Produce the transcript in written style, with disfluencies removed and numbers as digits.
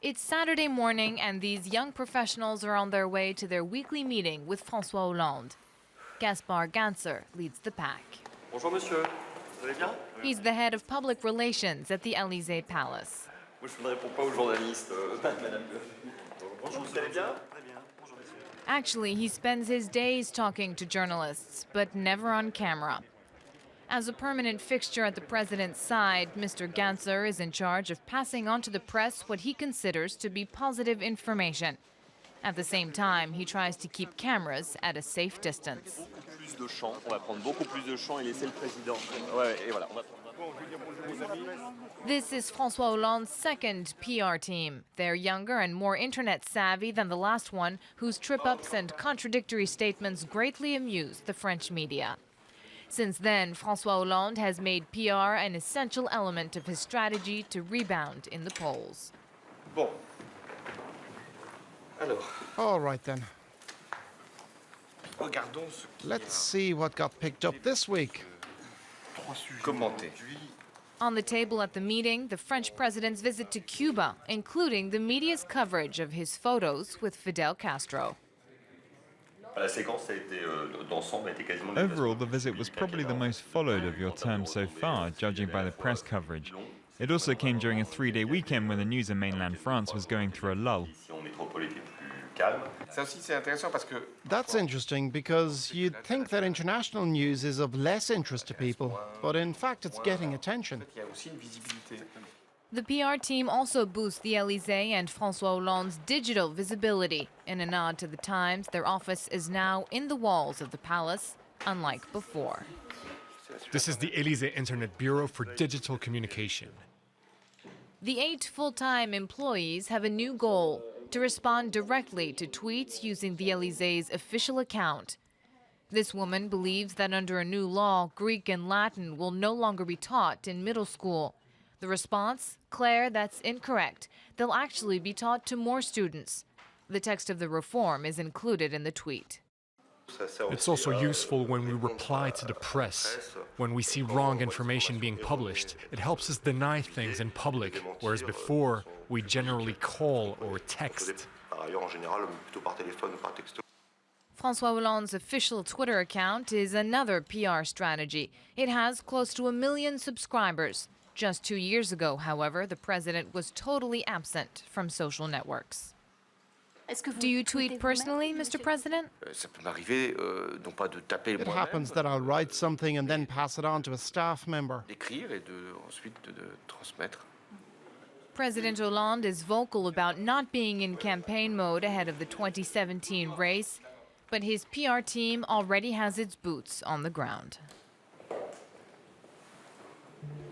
It's Saturday morning and these young professionals are on their way to their weekly meeting with François Hollande. Gaspard Ganser leads the pack. Bonjour monsieur, vous allez bien? He's the head of public relations at the Élysée Palace. Moi je ne réponds pas aux journalistes, madame. Bonjour, vous allez bien? Très bien. Bonjour monsieur. Actually, he spends his days talking to journalists, but never on camera. As a permanent fixture at the president's side, Mr. Ganser is in charge of passing on to the press what he considers to be positive information. At the same time, he tries to keep cameras at a safe distance. Plus de champs, on va prendre beaucoup plus de champs et laisser le président. Ouais, et voilà, on va This is François Hollande's second PR team. They're younger and more internet savvy than the last one, whose trip-ups and contradictory statements greatly amused the French media. Since then, François Hollande has made PR an essential element of his strategy to rebound in the polls. Bon. Alors. All right then. Regardons ce qui Let's see what got picked up this week. commenté. On the table at the meeting, the French president's visit to Cuba, including the media's coverage of his photos with Fidel Castro. La séquence a été d'ensemble a été quasiment. Overall, the visit was probably the most followed of your term so far, judging by the press coverage. It also came during a 3-day weekend when the news in mainland France was going through a lull. That's interesting because you'd think that international news is of less interest to people, but in fact it's getting attention. The PR team also boosts the Élysée and François Hollande's digital visibility. In a nod to the Times, their office is now in the walls of the palace, unlike before. This is the Élysée Internet Bureau for Digital Communication. The 8 full-time employees have a new goal: to respond directly to tweets using the Élysée's official account. This woman believes that under a new law, Greek and Latin will no longer be taught in middle school. The response? Claire, that's incorrect. They'll actually be taught to more students. The text of the reform is included in the tweet. It's also useful when we reply to the press. When we see wrong information being published, it helps us deny things in public, whereas before, we generally call or text. François Hollande's official Twitter account is another PR strategy. It has close to 1 million subscribers. Just 2 years ago, however, the president was totally absent from social networks. Do you tweet personally, Mr. President? It happens that I'll write something and then pass it on to a staff member. President Hollande is vocal about not being in campaign mode ahead of the 2017 race, but his PR team already has its boots on the ground.